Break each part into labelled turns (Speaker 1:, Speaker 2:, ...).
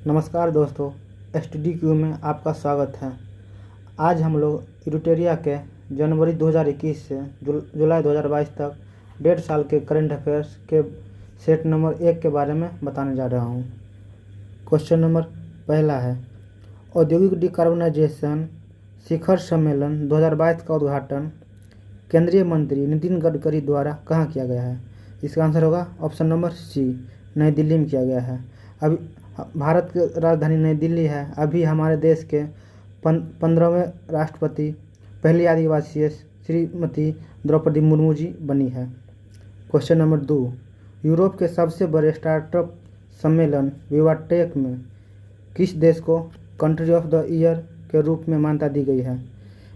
Speaker 1: नमस्कार दोस्तों, STDQ में आपका स्वागत है। आज हम लोग इरिट्रिया के जनवरी 2021 से जुलाई 2022 तक 1.5 साल के करंट अफेयर्स के सेट नंबर 1 के बारे में बताने जा रहा हूँ। क्वेश्चन नंबर पहला है, औद्योगिक डिकार्बोनाइजेशन शिखर सम्मेलन 2022 का उद्घाटन केंद्रीय मंत्री नितिन गडकरी द्वारा कहाँ किया गया है? इसका आंसर होगा ऑप्शन नंबर सी, नई दिल्ली में किया गया है। अभी भारत की राजधानी नई दिल्ली है। अभी हमारे देश के 15वें राष्ट्रपति पहली आदिवासी श्रीमती द्रौपदी मुर्मू जी बनी है। क्वेश्चन नंबर 2, यूरोप के सबसे बड़े स्टार्टअप सम्मेलन विवाटेक में किस देश को कंट्री ऑफ द ईयर के रूप में मान्यता दी गई है?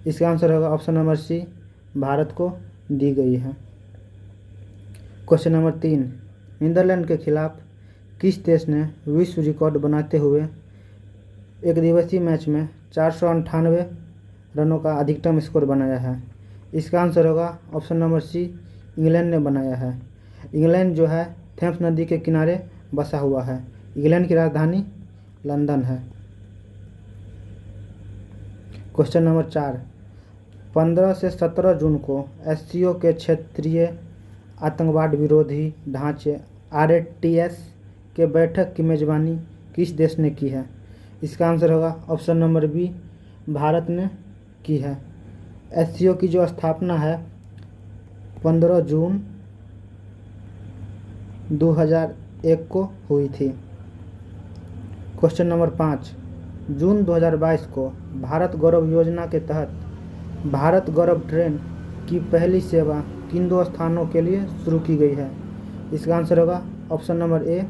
Speaker 1: इसका आंसर होगा ऑप्शन नंबर सी, भारत को दी गई है। क्वेश्चन नंबर 3, नीदरलैंड के खिलाफ किस देश ने विश्व रिकॉर्ड बनाते हुए एक दिवसीय मैच में 498 रनों का अधिकतम स्कोर बनाया है? इसका आंसर होगा ऑप्शन नंबर सी, इंग्लैंड ने बनाया है। इंग्लैंड जो है थेम्स नदी के किनारे बसा हुआ है। इंग्लैंड की राजधानी लंदन है। क्वेश्चन नंबर 4, 15 से 17 जून को SCO के क्षेत्रीय आतंकवाद विरोधी ढांचे RATS के बैठक की मेजबानी किस देश ने की है? इसका आंसर होगा ऑप्शन नंबर बी, भारत ने की है। SCO की जो स्थापना है 15 जून 2001 को हुई थी। क्वेश्चन नंबर 5, जून 2022 को भारत गौरव योजना के तहत भारत गौरव ट्रेन की पहली सेवा किन 2 स्थानों के लिए शुरू की गई है? इसका आंसर होगा ऑप्शन नंबर ए,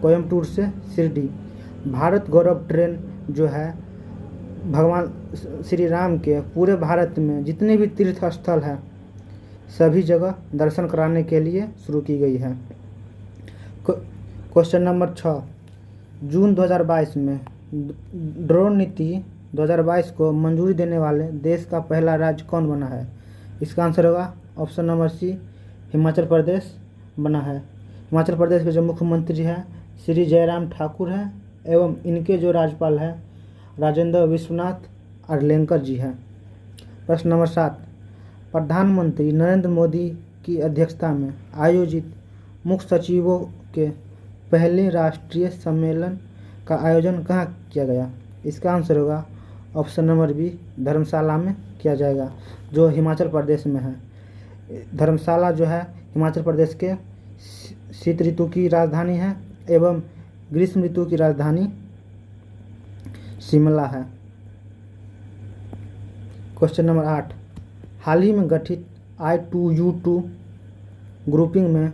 Speaker 1: कोयम्बटूर से शिरडी। भारत गौरव ट्रेन जो है भगवान श्री राम के पूरे भारत में जितने भी तीर्थ स्थल हैं सभी जगह दर्शन कराने के लिए शुरू की गई है। क्वेश्चन नंबर 6, जून 2022 में ड्रोन नीति 2022 को मंजूरी देने वाले देश का पहला राज्य कौन बना है? इसका आंसर होगा ऑप्शन नंबर सी, हिमाचल प्रदेश बना है। हिमाचल प्रदेश के जो मुख्यमंत्री हैं श्री जयराम ठाकुर हैं एवं इनके जो राज्यपाल हैं राजेंद्र विश्वनाथ आर्लेकर जी हैं। प्रश्न नंबर 7, प्रधानमंत्री नरेंद्र मोदी की अध्यक्षता में आयोजित मुख्य सचिवों के पहले राष्ट्रीय सम्मेलन का आयोजन कहाँ किया गया? इसका आंसर होगा ऑप्शन नंबर बी, धर्मशाला में किया जाएगा, जो हिमाचल प्रदेश में है। धर्मशाला जो है हिमाचल प्रदेश के शीत ऋतु की राजधानी है एवं ग्रीष्म ऋतु की राजधानी शिमला है। क्वेश्चन नंबर 8, हाल ही में गठित I2U2 ग्रुपिंग में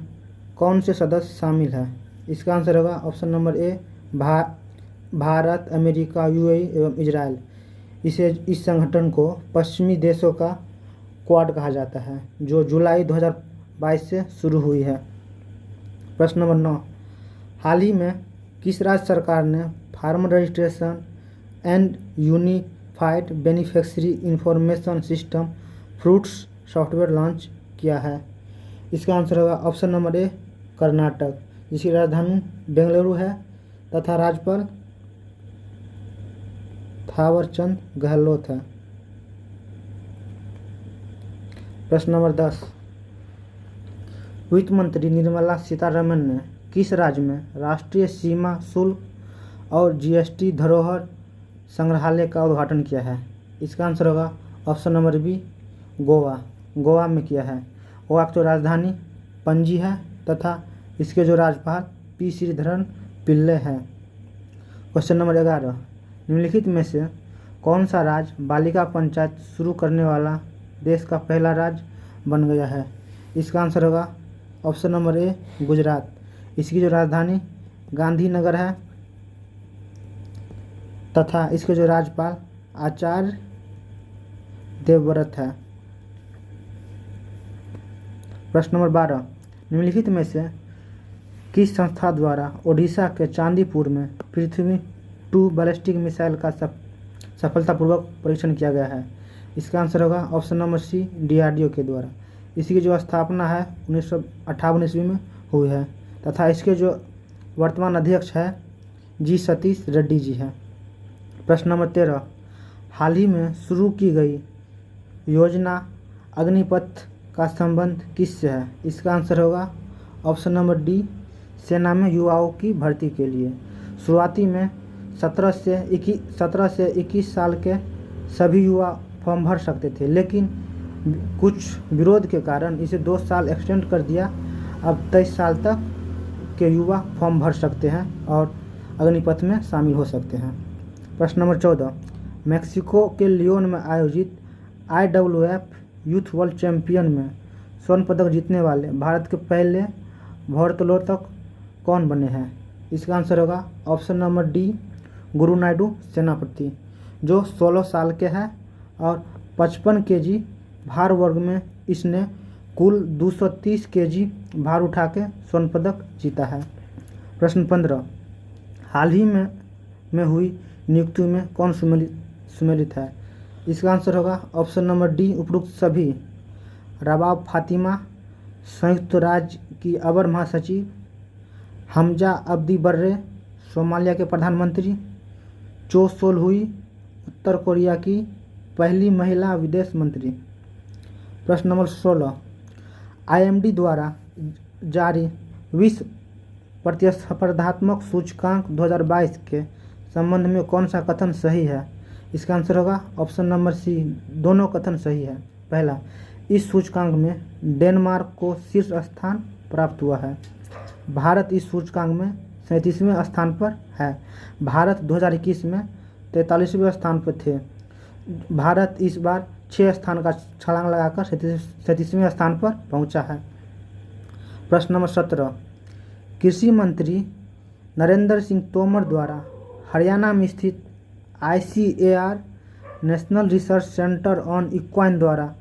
Speaker 1: कौन से सदस्य शामिल है? इसका आंसर होगा option number A, Bharat, America, UAE एवं इजराइल। इस संगठन को पश्चिमी देशों का क्वाड कहा जाता है, जो जुलाई 2022 से शुरू हुई है। प्रश्न नंबर 9, हाल ही में किस राज्य सरकार ने farmer registration and unified beneficiary information system fruits software launch किया है? इसका आंसर होगा ऑप्शन नंबर ए, कर्नाटक, जिसकी राजधानी बेंगलुरु है तथा राज्यपाल थावरचंद गहलोत है। प्रश्न नंबर 10, वित्त मंत्री निर्मला सीतारमण ने किस राज्य में राष्ट्रीय सीमा शुल्क और GST धरोहर संग्रहालय का उद्घाटन किया है? इसका आंसर होगा ऑप्शन नंबर बी, गोवा में किया है। गोवा की जो राजधानी पणजी है तथा इसके जो राज्यपाल P श्रीधरन पिल्ले हैं। क्वेश्चन नंबर 11, निम्नलिखित में से कौन सा राज्य बालिका पंचायत शुरू करने वाला देश का पहला राज्य बन गया है? इसका आंसर होगा ऑप्शन नंबर ए, गुजरात। इसकी जो राजधानी गांधीनगर है तथा इसके जो राज्यपाल आचार्य देवव्रत है। प्रश्न नंबर 12, निम्नलिखित में से किस संस्था द्वारा ओडिशा के चांदीपुर में पृथ्वी 2 बैलिस्टिक मिसाइल का सफलतापूर्वक परीक्षण किया गया है? इसका आंसर होगा ऑप्शन नंबर सी, DRDO के द्वारा। इसकी जो स्थापना है 1958 ईस्वी में हुई है तथा इसके जो वर्तमान अध्यक्ष है जी सतीश रेड्डी जी है। प्रश्न नंबर 13, हाल ही में शुरू की गई योजना अग्निपथ का संबंध किससे है? इसका आंसर होगा ऑप्शन नंबर डी, सेना में युवाओं की भर्ती के लिए। शुरुआती में 17 से 21 साल के सभी युवा फॉर्म भर सकते थे, लेकिन कुछ विरोध के कारण इसे 2 साल एक्सटेंड कर दिया। अब 23 साल तक के युवा फॉर्म भर सकते हैं और अग्निपथ में शामिल हो सकते हैं। प्रश्न नंबर 14, मैक्सिको के लियोन में आयोजित IWF यूथ वर्ल्ड चैंपियन में स्वर्ण पदक जीतने वाले भारत के पहले भारोत्तोलक कौन बने हैं? इसका आंसर होगा ऑप्शन नंबर डी, गुरु नायडू सेनापति, जो 16 साल के हैं और 55 kg भार वर्ग में इसने कुल 230 kg भार उठा के स्वर्ण पदक जीता है। प्रश्न 15, हाल ही में हुई नियुक्तियों में कौन सम्मिलित है? इसका आंसर होगा ऑप्शन नंबर डी, उपरोक्त सभी। रबाब फातिमा संयुक्त राज्य की अवर महासचिव, हमजा अब्दी बर्रे सोमालिया के प्रधानमंत्री, चो सोल हुई उत्तर कोरिया की पहली महिला विदेश मंत्री। प्रश्न नंबर 16, IMD द्वारा जारी विश्व प्रतिस्पर्धात्मक सूचकांक 2022 के संबंध में कौन सा कथन सही है? इसका आंसर होगा ऑप्शन नंबर सी, दोनों कथन सही है। पहला, इस सूचकांक में डेनमार्क को शीर्ष स्थान प्राप्त हुआ है। भारत इस सूचकांक में 37वें स्थान पर है। भारत 2021 में 43वें स्थान पर थे। भारत इस बार 6 स्थान का छलांग लगाकर 37वें स्थान पर पहुंचा है। प्रश्न नंबर 17, कृषि मंत्री नरेंद्र सिंह तोमर द्वारा हरियाणा में स्थित ICAR national research centre on equine द्वारा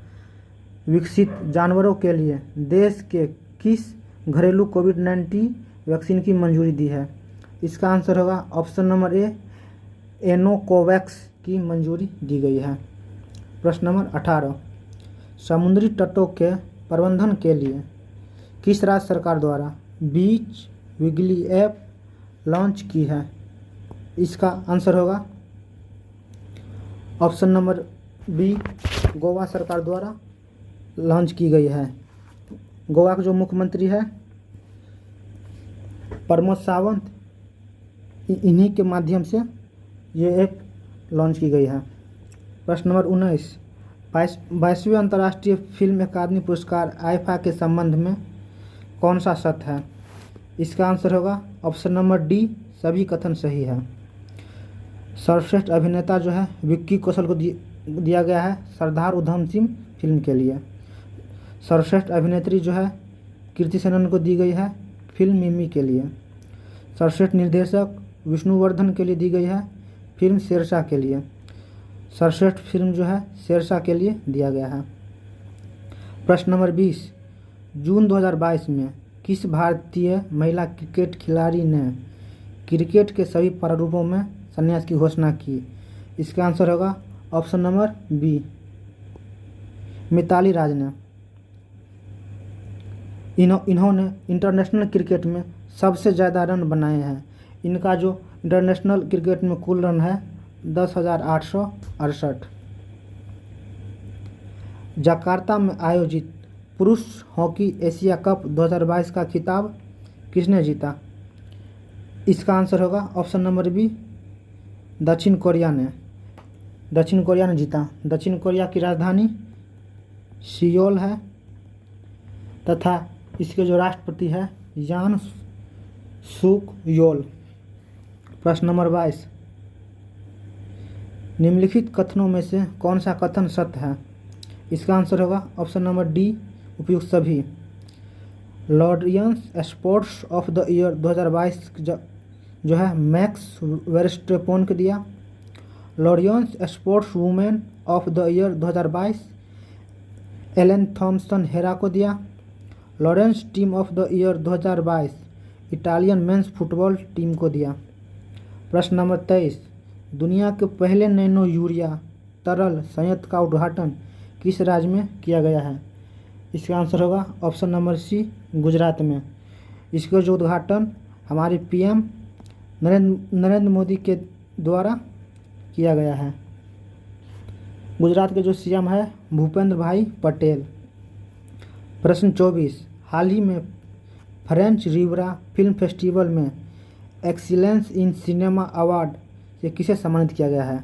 Speaker 1: विकसित जानवरों के लिए देश के किस घरेलू कोविड-19 वैक्सीन की मंजूरी दी है? इसका आंसर होगा ऑप्शन नंबर ए, एनोकोवैक्स की मंजूरी दी गई है। प्रश्न नंबर 18, समुद्री तटों के प्रबंधन के लिए किस राज्य सरकार द्वारा बीच विगली ऐप लॉन्च की है? इसका आंसर होगा ऑप्शन नंबर बी, गोवा सरकार द्वारा लॉन्च की गई है। गोवा के जो मुख्यमंत्री है प्रमोद सावंत, इन्हीं के माध्यम से ये ऐप लॉन्च की गई है। प्रश्न नंबर 19, 22वें अंतर्राष्ट्रीय फिल्म अकादमी पुरस्कार आईफा के संबंध में कौन सा सत्य है? इसका आंसर होगा ऑप्शन नंबर डी, सभी कथन सही है। सर्वश्रेष्ठ अभिनेता जो है विक्की कौशल को दिया गया है सरदार उधम सिंह फिल्म के लिए। सर्वश्रेष्ठ अभिनेत्री जो है कीर्ति सेनन को दी गई है फिल्म मिमी के लिए। सर्वश्रेष्ठ निर्देशक विष्णुवर्धन के लिए दी गई है फिल्म शेरशाह के लिए। सर्वश्रेष्ठ फिल्म जो है शेरशाह के लिए दिया गया है। प्रश्न नंबर 20, जून 2022 में किस भारतीय महिला क्रिकेट खिलाड़ी ने क्रिकेट के सभी प्रारूपों में संन्यास की घोषणा की? इसका आंसर होगा ऑप्शन नंबर बी, मिताली राज ने। इन्होंने इंटरनेशनल क्रिकेट में सबसे ज़्यादा रन बनाए हैं। इनका जो इंटरनेशनल क्रिकेट में कुल रन है 10,868। जकार्ता में आयोजित पुरुष हॉकी एशिया कप 2022 का खिताब किसने जीता? इसका आंसर होगा ऑप्शन नंबर बी, दक्षिण कोरिया ने। दक्षिण कोरिया ने जीता। दक्षिण कोरिया की राजधानी सियोल है तथा इसके जो राष्ट्रपति है यान सुक योल। प्रश्न नंबर 22, निम्नलिखित कथनों में से कौन सा कथन सत्य है? इसका आंसर होगा ऑप्शन नंबर डी, उपयुक्त सभी। Laureus sports of the year 2022 जो है मैक्स वेरस्टेपोन को दिया। Laureus sports women of the year 2022 Elaine Thompson Herah को दिया। Laureus team of the year 2022 Italian men's football team को दिया। प्रश्न नंबर 23, दुनिया के पहले नैनो यूरिया तरल संयंत्र का उद्घाटन किस राज्य में किया गया है? इसका आंसर होगा ऑप्शन नंबर सी, गुजरात में। इसका जो उद्घाटन हमारे PM नरेंद्र मोदी के द्वारा किया गया है। गुजरात के जो सीएम है भूपेंद्र भाई पटेल। प्रश्न 24, हाल ही में फ्रेंच रिविरा फिल्म फेस्टिवल में एक्सीलेंस इन सिनेमा अवार्ड से किसे सम्मानित किया गया है?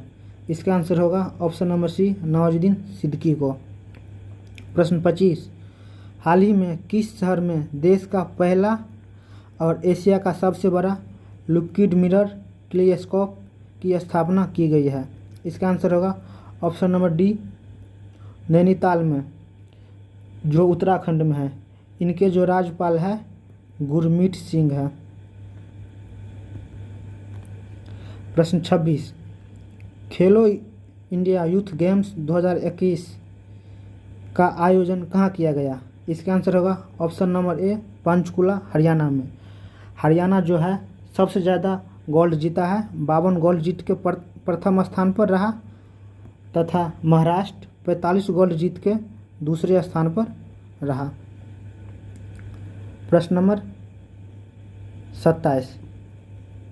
Speaker 1: इसका आंसर होगा option number C, Nawazuddin Siddiqui को। प्रश्न 25, हाल ही में किस शहर में देश का पहला और एशिया का सबसे बड़ा लिक्विड मिरर टेलीस्कोप की स्थापना की गई है? इसका आंसर होगा ऑप्शन नंबर डी, नैनीताल में, जो उत्तराखंड में है। इनके जो राज्यपाल है गुरमीत सिंह है। प्रश्न 26, खेलो इंडिया यूथ गेम्स 2021 का आयोजन कहाँ किया गया? इसका आंसर होगा option number A, Panchkula Haryana में। हरियाणा जो है सबसे ज़्यादा गोल्ड जीता है, 52 गोल्ड जीत के प्रथम स्थान पर रहा, तथा महाराष्ट्र 45 गोल्ड जीत के दूसरे स्थान पर रहा। प्रश्न नंबर 27,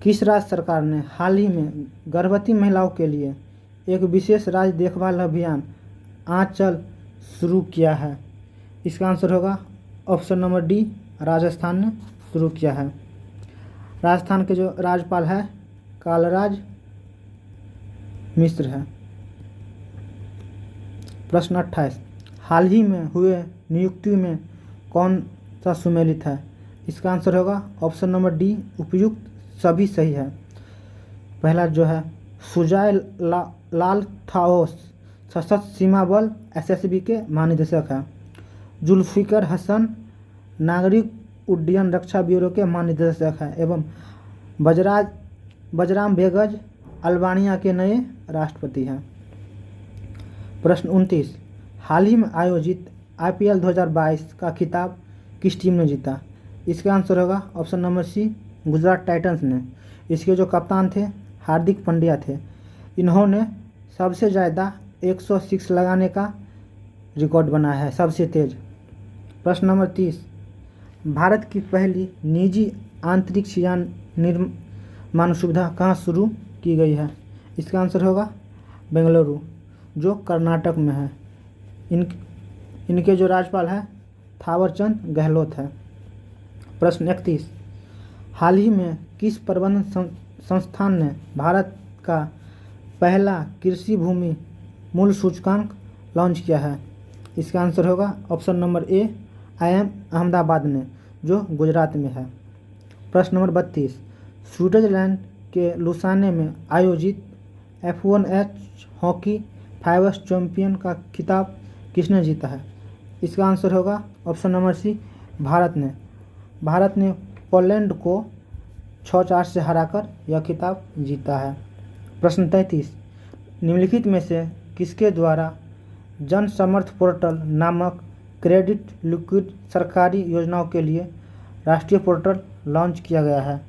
Speaker 1: किस राज्य सरकार ने हाल ही में गर्भवती महिलाओं के लिए एक विशेष राज्य देखभाल अभियान आंचल शुरू किया है? इसका आंसर होगा ऑप्शन नंबर डी, राजस्थान ने शुरू किया है। राजस्थान के जो राज्यपाल है कालराज मिश्र है। प्रश्न 28, हाल ही में हुए नियुक्ति में कौन सा सुमेलित है? इसका आंसर होगा ऑप्शन नंबर डी, उपयुक्त सभी सही है। पहला जो है सुजाय लाल थाओस सशस्त्र सीमा बल एसएसबी के महानिदेशक हैं। जुल्फिकर हसन नागरिक उड्डयन रक्षा ब्यूरो के महानिदेशक हैं। एवं बजराम बेगज अल्बानिया के नए राष्ट्रपति हैं। प्रश्न 29, हाल ही में आयोजित आईपीएल 2022 का खिताब किस टीम ने जीता? इसका आंसर होगा option number C, Gujarat Titans ने। इसके जो कप्तान थे हार्दिक पांड्या थे। इन्होंने सबसे ज़्यादा 106 लगाने का रिकॉर्ड बनाया है, सबसे तेज। प्रश्न नंबर 30, भारत की पहली निजी अंतरिक्ष यान निर्माण सुविधा कहाँ शुरू की गई है? इसका आंसर होगा बेंगलुरु, जो कर्नाटक में है। इनके जो राज्यपाल है थावरचंद गहलोत है। प्रश्न 31, हाल ही में किस प्रबंधन संस्थान ने भारत का पहला कृषि भूमि मूल्य सूचकांक लॉन्च किया है? इसका आंसर होगा option number A, IIM Ahmedabad ने, जो गुजरात में है। प्रश्न नंबर 32, स्विट्जरलैंड के लुसाने में आयोजित F1H हॉकी 5 चैंपियन का खिताब किसने जीता है? इसका आंसर होगा ऑप्शन नंबर सी, भारत ने पोलैंड को 6-4 से हराकर यह खिताब जीता है। प्रश्न 33, निम्नलिखित में से किसके द्वारा जन समर्थ पोर्टल नामक क्रेडिट लिक्विड सरकारी योजनाओं के लिए राष्ट्रीय पोर्टल लॉन्च किया गया है?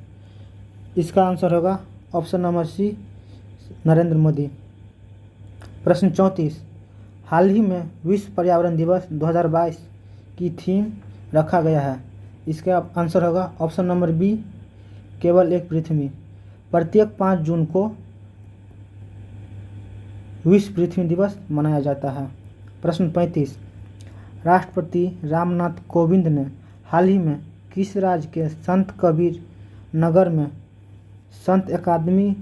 Speaker 1: इसका आंसर होगा option number C, Narendra Modi. प्रश्न 34, हाल ही में विश्व पर्यावरण दिवस 2022 की थीम रखा गया है। इसका आंसर होगा ऑप्शन नंबर बी, केवल एक पृथ्वी। प्रत्येक 5 जून को विश्व पृथ्वी दिवस मनाया जाता है। प्रश्न 35, राष्ट्रपति रामनाथ कोविंद ने हाल ही में किस राज्य के संत कबीर नगर में संत अकादमी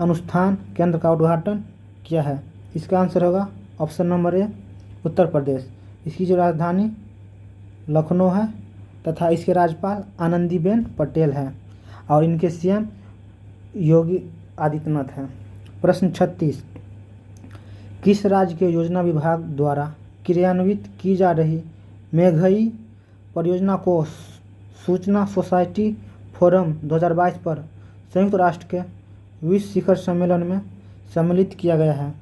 Speaker 1: अनुष्ठान केंद्र का उद्घाटन किया है? इसका आंसर होगा option number A, Uttar Pradesh. इसकी जो राजधानी लखनऊ है तथा इसके राज्यपाल आनंदीबेन पटेल हैं और इनके सीएम योगी आदित्यनाथ हैं। प्रश्न 36, किस राज्य के योजना विभाग द्वारा क्रियान्वित की जा रही मेघई परियोजना को सूचना सोसाइटी फोरम 2022 पर संयुक्त राष्ट्र के विश्व शिखर सम्मेलन में सम्मिलित किया गया है?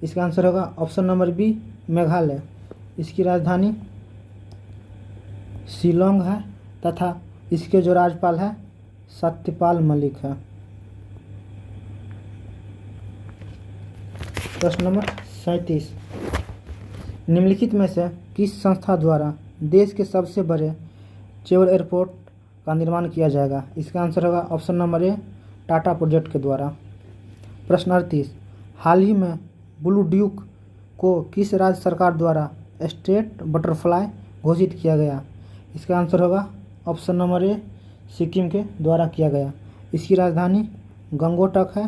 Speaker 1: इसका आंसर होगा ऑप्शन नंबर बी, मेघालय। इसकी राजधानी शिलोंग है तथा इसके जो राज्यपाल है सत्यपाल मलिक है। प्रश्न नंबर 37, निम्नलिखित में से किस संस्था द्वारा देश के सबसे बड़े सिविल एयरपोर्ट का निर्माण किया जाएगा? इसका आंसर होगा option number A, Tata project के द्वारा। प्रश्न 38, हाल ही में ब्लू ड्यूक को किस राज्य सरकार द्वारा स्टेट बटरफ्लाई घोषित किया गया? इसका आंसर होगा ऑप्शन नंबर ए, सिक्किम के द्वारा किया गया। इसकी राजधानी गंगोटक है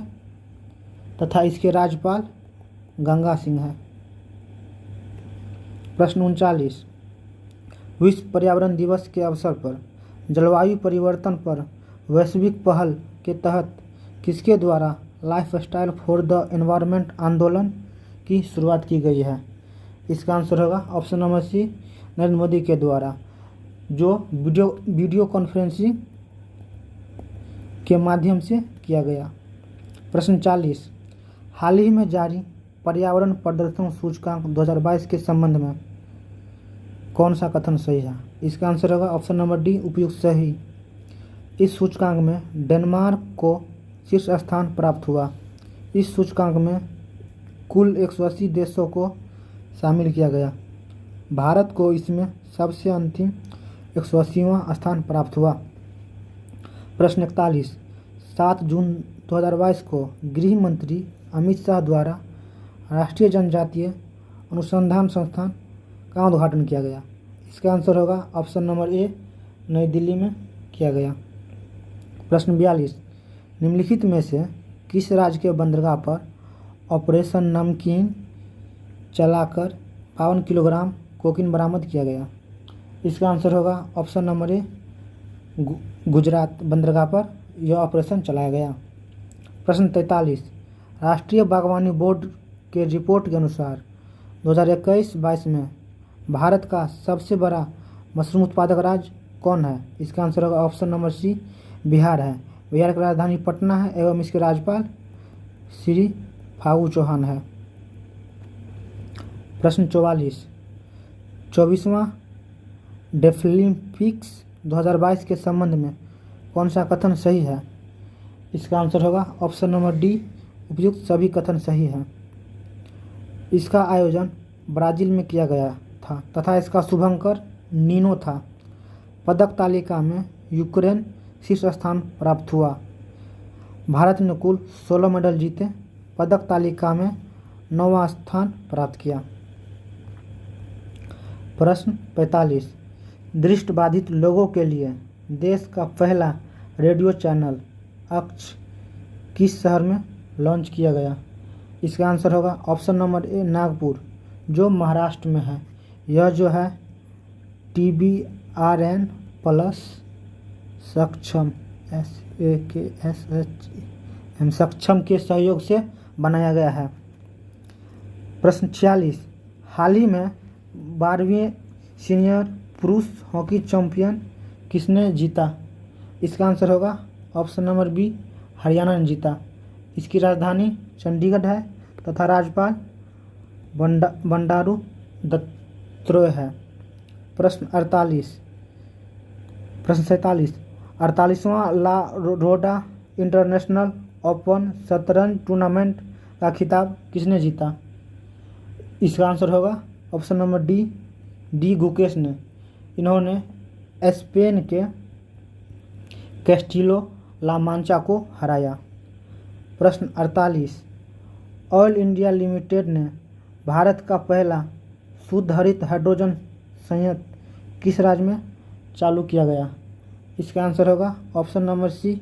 Speaker 1: तथा इसके राज्यपाल गंगा सिंह है। प्रश्न 39, विश्व पर्यावरण दिवस के अवसर पर जलवायु परिवर्तन पर वैश्विक पहल के तहत किसके द्वारा लाइफस्टाइल फॉर द एनवायरनमेंट आंदोलन की शुरुआत की गई है? इसका आंसर होगा option number C, Narendra Modi के द्वारा, जो वीडियो कॉन्फ्रेंसिंग के माध्यम से किया गया। प्रश्न 40, हाल ही में जारी पर्यावरण प्रदर्शन सूचकांक 2022 के संबंध में कौन सा कथन सही है? इसका आंसर होगा ऑप्शन नंबर डी, उपयुक्त सही। इस सूचकांक में डेनमार्क को शीर्ष स्थान प्राप्त हुआ। इस सूचकांक में कुल 180 देशों को शामिल किया गया। भारत को इसमें सबसे अंतिम 180वां स्थान प्राप्त हुआ। प्रश्न 41, 7 जून 2022 को गृह मंत्री अमित शाह द्वारा राष्ट्रीय जनजातीय अनुसंधान संस्थान का उद्घाटन किया गया। इसका आंसर होगा ऑप्शन नंबर ए, नई दिल्ली में किया गया। प्रश्न 42, निम्नलिखित में से किस राज्य के बंदरगाह पर ऑपरेशन नमकीन चलाकर 52 किलोग्राम कोकीन बरामद किया गया? इसका आंसर होगा ऑप्शन नंबर ए, गुजरात बंदरगाह पर यह ऑपरेशन चलाया गया। प्रश्न 43, राष्ट्रीय बागवानी बोर्ड के रिपोर्ट के अनुसार 2021-22 में भारत का सबसे बड़ा मशरूम उत्पादक राज्य कौन है? इसका आंसर होगा ऑप्शन नंबर सी, बिहार है। बिहार की राजधानी पटना है एवं इसके राज्यपाल श्री फागू चौहान है। प्रश्न 44, 24वां डेफलिम्पिक्स 2022 के संबंध में कौन सा कथन सही है? इसका आंसर होगा ऑप्शन नंबर डी, उपयुक्त सभी कथन सही हैं। इसका आयोजन ब्राज़ील में किया गया था तथा इसका शुभंकर नीनो था। पदक तालिका में यूक्रेन शीर्ष स्थान प्राप्त हुआ। भारत ने कुल 16 मेडल जीते, पदक तालिका में 9वां स्थान प्राप्त किया। प्रश्न 45, दृष्टिबाधित लोगों के लिए देश का पहला रेडियो चैनल अक्ष किस शहर में लॉन्च किया गया? इसका आंसर होगा ऑप्शन नंबर ए, नागपुर, जो महाराष्ट्र में है। यह जो है TBRN प्लस सक्षम सक्षम के सहयोग से बनाया गया है। प्रश्न 46, हाल ही में 12वीं सीनियर पुरुष हॉकी चैंपियन किसने जीता? इसका आंसर होगा ऑप्शन नंबर बी, हरियाणा ने जीता। इसकी राजधानी चंडीगढ़ है तथा राज्यपाल बंडारू दत्तात्रेय है। प्रश्न 47, 48वां ला रोडा इंटरनेशनल ओपन शतरंज टूर्नामेंट का खिताब किसने जीता? इसका आंसर होगा ऑप्शन नंबर डी गुकेश ने। इन्होंने स्पेन के कैस्टिलो ला मांचा को हराया। प्रश्न 48, ऑयल इंडिया लिमिटेड ने भारत का पहला शुद्ध हरित हाइड्रोजन संयंत्र किस राज्य में चालू किया गया? इसका आंसर होगा ऑप्शन नंबर सी,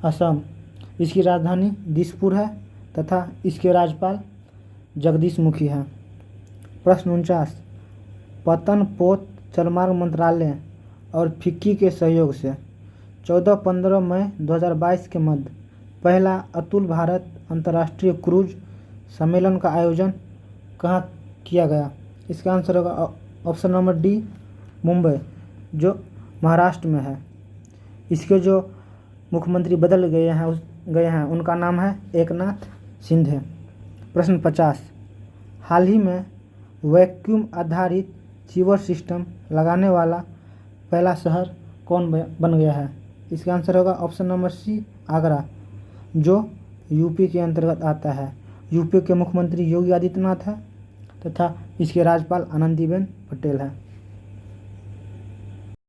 Speaker 1: असम। इसकी राजधानी दिसपुर है तथा इसके राज्यपाल जगदीश मुखी हैं। प्रश्न 49, पतन पोत जलमार्ग मंत्रालय और फिक्की के सहयोग से 14-15 मई 2022 के मध्य पहला अतुल भारत अंतर्राष्ट्रीय क्रूज सम्मेलन का आयोजन कहाँ किया गया? इसका आंसर होगा ऑप्शन नंबर डी, मुंबई, जो महाराष्ट्र में है। इसके जो मुख्यमंत्री बदल गए हैं उनका नाम है एकनाथ शिंदे। प्रश्न 50, हाल ही में वैक्यूम आधारित सीवर सिस्टम लगाने वाला पहला शहर कौन बन गया है? इसका आंसर होगा ऑप्शन नंबर सी, आगरा, जो यूपी के अंतर्गत आता है। यूपी के मुख्यमंत्री योगी आदित्यनाथ है तथा इसके राज्यपाल आनंदीबेन पटेल है।